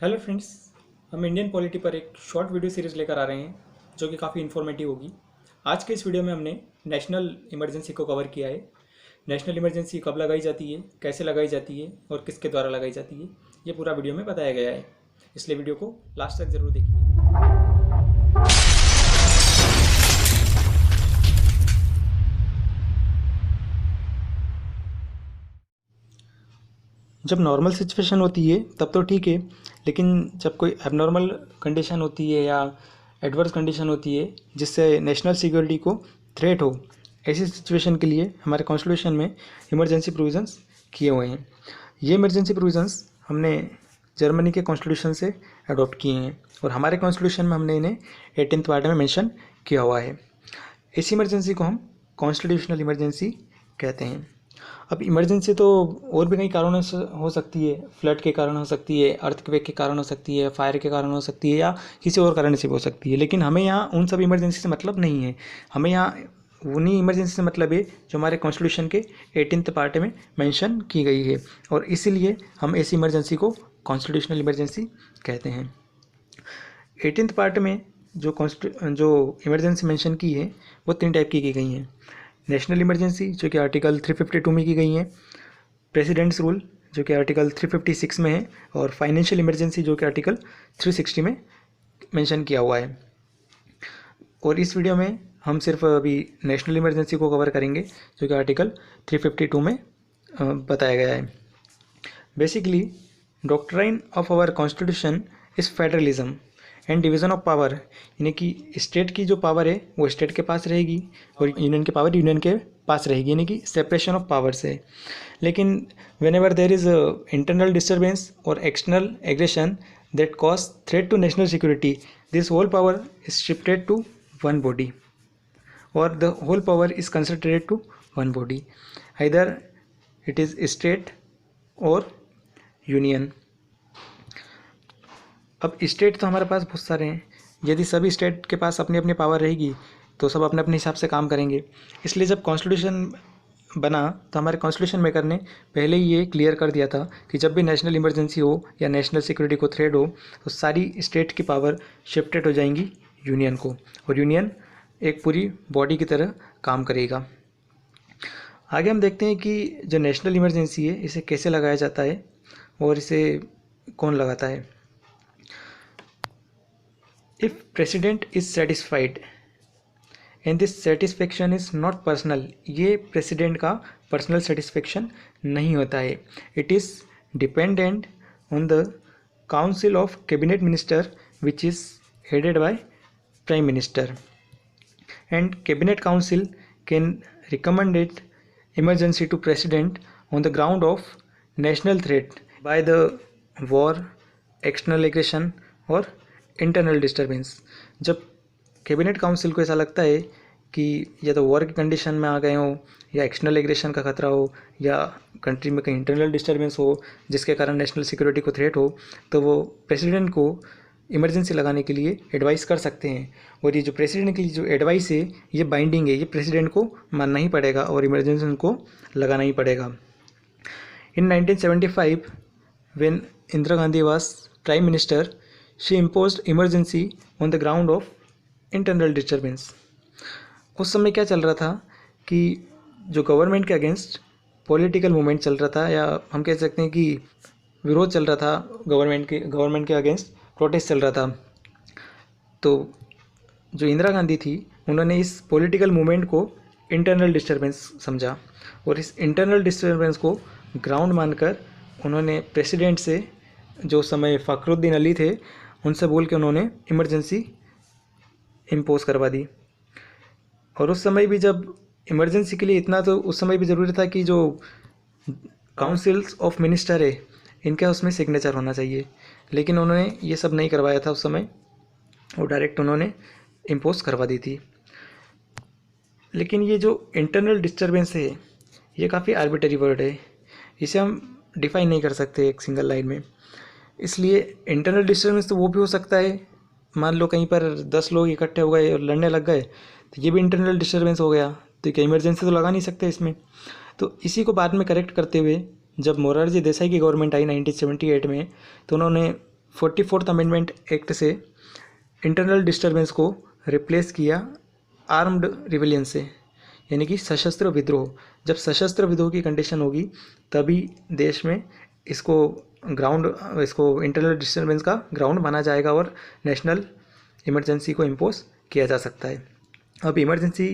Hello friends. हम Indian polity पर एक शॉर्ट वीडियो सीरीज़ लेकर आ रहे हैं जो कि काफ़ी इन्फॉर्मेटिव होगी। आज के इस वीडियो में हमने नेशनल इमरजेंसी को कवर किया है। नेशनल इमरजेंसी कब लगाई जाती है, कैसे लगाई जाती है और किसके द्वारा लगाई जाती है, ये पूरा वीडियो में बताया गया है। इसलिए वीडियो को लास्ट तक ज़रूर देखिए। जब नॉर्मल सिचुएशन होती है तब तो ठीक है, लेकिन जब कोई एबनॉर्मल कंडीशन होती है या एडवर्स कंडीशन होती है जिससे नेशनल सिक्योरिटी को थ्रेट हो, ऐसी सिचुएशन के लिए हमारे कॉन्स्टिट्यूशन में इमरजेंसी प्रोविजंस किए हुए हैं। ये इमरजेंसी प्रोविजंस हमने जर्मनी के कॉन्स्टिट्यूशन से अडॉप्ट किए हैं और हमारे कॉन्स्टिट्यूशन में हमने इन्हें 18th पार्ट में मेंशन किया हुआ है। इस इमरजेंसी को हम कॉन्स्टिट्यूशनल इमरजेंसी कहते हैं। अब इमरजेंसी तो और भी कई कारणों से हो सकती है। फ्लड के कारण हो सकती है, अर्थक्वेक के कारण हो सकती है, फायर के कारण हो सकती है या किसी और कारण से भी हो सकती है। लेकिन हमें यहाँ उन सब इमरजेंसी से मतलब नहीं है। हमें यहाँ उन्हीं इमरजेंसी से मतलब है जो हमारे कॉन्स्टिट्यूशन के 18th पार्ट में मेंशन की गई है और इसीलिए हम ऐसी इमरजेंसी को कॉन्स्टिट्यूशनल इमरजेंसी कहते हैं। 18th पार्ट में जो इमरजेंसी मेंशन की है वो 3 टाइप की गई हैं। नेशनल इमरजेंसी जो कि आर्टिकल 352 में की गई है, प्रेसिडेंट्स रूल जो कि आर्टिकल 356 में है और फाइनेंशियल इमरजेंसी जो कि आर्टिकल 360 में मेंशन किया हुआ है। और इस वीडियो में हम सिर्फ अभी नेशनल इमरजेंसी को कवर करेंगे जो कि आर्टिकल 352 में बताया गया है। Basically doctrine of our constitution is federalism and division of power, यानी कि स्टेट की जो पावर है वो स्टेट के पास रहेगी और यूनियन की पावर यूनियन के पास रहेगी, यानी कि सेपरेशन ऑफ पावर्स है। लेकिन whenever there is internal disturbance और external aggression that cause threat to national security, this whole power is shifted to one body और the whole power is concentrated to one body, either it is state और union. अब state तो हमारे पास बहुत सारे हैं। यदि सभी स्टेट के पास अपनी अपनी पावर रहेगी तो सब अपने अपने हिसाब से काम करेंगे। इसलिए जब कॉन्स्टिट्यूशन बना तो हमारे कॉन्स्टिट्यूशन मेकर ने पहले ही ये क्लियर कर दिया था कि जब भी नेशनल इमरजेंसी हो या नेशनल सिक्योरिटी को थ्रेट हो तो सारी स्टेट की पावर शिफ्टेड हो जाएंगी यूनियन को और यूनियन एक पूरी बॉडी की तरह काम करेगा। आगे हम देखते हैं कि जो नेशनल इमरजेंसी है इसे कैसे लगाया जाता है और इसे कौन लगाता है। If president is satisfied and this satisfaction is not personal, ये president का personal satisfaction नहीं होता है। It is dependent on the council of cabinet minister which is headed by prime minister and cabinet council can recommend emergency to president on the ground of national threat by the war, external aggression और internal disturbance. जब cabinet council को ऐसा लगता है कि या तो war की कंडीशन में आ गए हो या एक्सटर्नल एग्रेशन का खतरा हो या कंट्री में कहीं इंटरनल डिस्टर्बेंस हो जिसके कारण नेशनल सिक्योरिटी को थ्रेट हो, तो वो प्रेसिडेंट को इमरजेंसी लगाने के लिए एडवाइस कर सकते हैं। और ये जो प्रेसिडेंट की जो एडवाइस है ये बाइंडिंग है, ये प्रेसिडेंट को मानना ही पड़ेगा और इमरजेंसी उनको लगाना ही पड़ेगा। इन 1975 when Indira Gandhi was prime minister, she imposed emergency on the ground of internal disturbance। उस समय क्या चल रहा था कि जो गवर्नमेंट के अगेंस्ट पॉलिटिकल मूवमेंट चल रहा था या हम कह सकते हैं कि विरोध चल रहा था, गवर्नमेंट के अगेंस्ट प्रोटेस्ट चल रहा था। तो जो इंदिरा गांधी थी उन्होंने इस पॉलिटिकल मूवमेंट को इंटरनल डिस्टर्बेंस समझा और इस इंटरनल डिस्टर्बेंस को ग्राउंड मानकर उन्होंने प्रेसिडेंट से, जो समय फ़खरुद्दीन अली थे, उनसे बोल के उन्होंने इमरजेंसी इम्पोज करवा दी। और उस समय भी जब इमरजेंसी के लिए इतना तो उस समय भी ज़रूरी था कि जो काउंसिल्स ऑफ मिनिस्टर है इनका उसमें सिग्नेचर होना चाहिए, लेकिन उन्होंने ये सब नहीं करवाया था उस समय और डायरेक्ट उन्होंने इम्पोज करवा दी थी। लेकिन ये जो इंटरनल डिस्टर्बेंस है ये काफ़ी आर्बिटरी वर्ड है, इसे हम डिफाइन नहीं कर सकते एक सिंगल लाइन में। इसलिए इंटरनल डिस्टर्बेंस तो वो भी हो सकता है, मान लो कहीं पर 10 लोग इकट्ठे हो गए और लड़ने लग गए तो ये भी इंटरनल डिस्टर्बेंस हो गया, तो क्या इमरजेंसी तो लगा नहीं सकते इसमें। तो इसी को बाद में करेक्ट करते हुए जब मोरारजी देसाई की गवर्नमेंट आई 1978 में, तो उन्होंने 44th अमेंडमेंट एक्ट से इंटरनल डिस्टर्बेंस को रिप्लेस किया आर्म्ड रिवेलियन से, यानी कि सशस्त्र विद्रोह। जब सशस्त्र विद्रोह की कंडीशन होगी तभी देश में इसको इंटरनल डिस्टर्बेंस का ग्राउंड माना जाएगा और नेशनल इमरजेंसी को इम्पोज किया जा सकता है। अब इमरजेंसी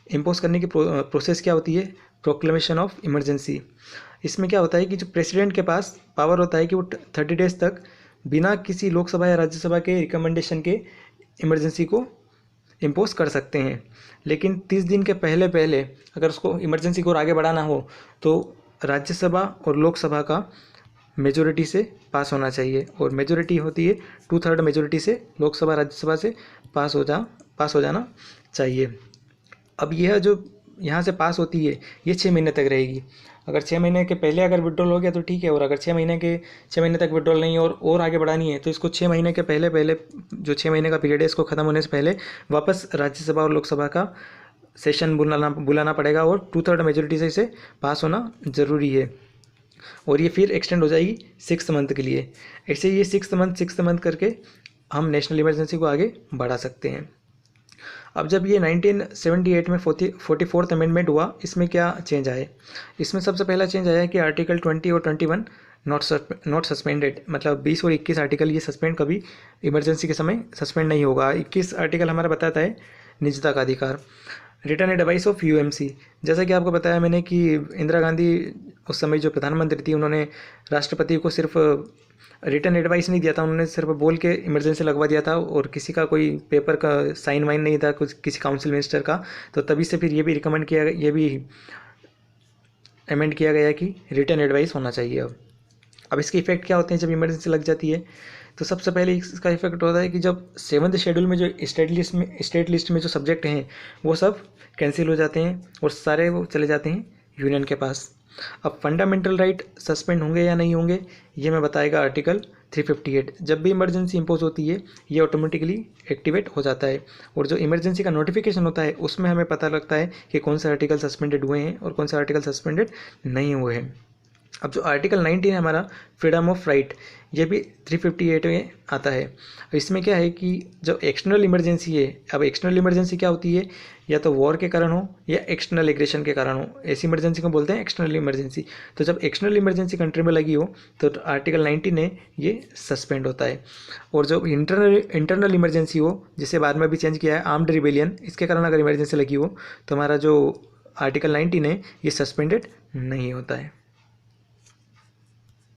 इम्पोज करने की प्रोसेस क्या होती है? Proclamation of emergency. इसमें क्या होता है कि जो प्रेसिडेंट के पास पावर होता है कि वो 30 डेज तक बिना किसी लोकसभा या राज्यसभा के रिकमेंडेशन के इमरजेंसी को इम्पोज कर सकते हैं। लेकिन 30 दिन के पहले पहले अगर उसको इमरजेंसी को और आगे बढ़ाना हो तो राज्यसभा और लोकसभा का मेजोरिटी से पास होना चाहिए, और मेजोरिटी होती है 2/3 मेजोरिटी से लोकसभा राज्यसभा से पास हो जाना चाहिए। अब यह जो यहाँ से पास होती है ये 6 महीने तक रहेगी। अगर 6 महीने के पहले अगर विड्रॉल हो गया तो ठीक है, और अगर 6 महीने तक विड्रॉल नहीं है और आगे बढ़ानी है तो इसको 6 महीने के पहले जो 6 महीने का पीरियड है इसको ख़त्म होने से पहले वापस राज्यसभा और लोकसभा का सेशन बुलाना पड़ेगा, और 2/3 मेजोरिटी से इसे पास होना ज़रूरी है। और ये फिर एक्सटेंड हो जाएगी 6 मंथ के लिए। ऐसे ये 6 मंथ करके हम नेशनल इमरजेंसी को आगे बढ़ा सकते हैं। अब जब ये 1978 में 44th अमेंडमेंट हुआ, इसमें क्या चेंज आए? इसमें सबसे पहला चेंज आया कि आर्टिकल 20 और 21 नॉट सस्पेंडेड, मतलब 20 और 21 आर्टिकल ये सस्पेंड कभी इमरजेंसी के समय सस्पेंड नहीं होगा। 21 आर्टिकल हमारा बताता है निजता का अधिकार। रिटर्न एडवाइस ऑफ यूएमसी, जैसा कि आपको बताया मैंने कि इंदिरा गांधी उस समय जो प्रधानमंत्री थी उन्होंने राष्ट्रपति को सिर्फ रिटर्न एडवाइस नहीं दिया था, उन्होंने सिर्फ बोल के इमरजेंसी लगवा दिया था, और किसी का कोई पेपर का साइन वाइन नहीं था कुछ किसी काउंसिल मिनिस्टर का। तो तभी से फिर ये भी अमेंड किया गया कि रिटर्न एडवाइस होना चाहिए। अब इसके इफेक्ट क्या होते हैं जब इमरजेंसी लग जाती है? तो सबसे पहले इसका इफेक्ट होता है कि जब 7th शेड्यूल में जो स्टेट लिस्ट में जो सब्जेक्ट हैं वो सब कैंसिल हो जाते हैं और सारे वो चले जाते हैं यूनियन के पास। अब फंडामेंटल राइट सस्पेंड होंगे या नहीं होंगे ये मैं बताएगा आर्टिकल 358। जब भी इमरजेंसी इंपोज होती है ये ऑटोमेटिकली एक्टिवेट हो जाता है, और जो इमरजेंसी का नोटिफिकेशन होता है उसमें हमें पता लगता है कि कौन से आर्टिकल सस्पेंडेड हुए हैं और कौन से आर्टिकल सस्पेंडेड नहीं हुए हैं। अब जो आर्टिकल 19 है हमारा फ्रीडम ऑफ राइट, ये भी 358 में आता है। इसमें क्या है कि जो एक्सटर्नल इमरजेंसी है, अब एक्सटर्नल इमरजेंसी क्या होती है? या तो वॉर के कारण हो या एक्सटर्नल एग्रेशन के कारण हो, ऐसी इमरजेंसी को बोलते हैं एक्सटर्नल इमरजेंसी। तो जब एक्सटर्नल इमरजेंसी कंट्री में लगी हो तो आर्टिकल 19 है ये सस्पेंड होता है। और जो इंटरनल इमरजेंसी हो, जिसे बाद में भी चेंज किया है आर्म्ड रिबेलियन, इसके कारण अगर इमरजेंसी लगी हो तो हमारा जो आर्टिकल 19 है ये सस्पेंडेड नहीं होता है।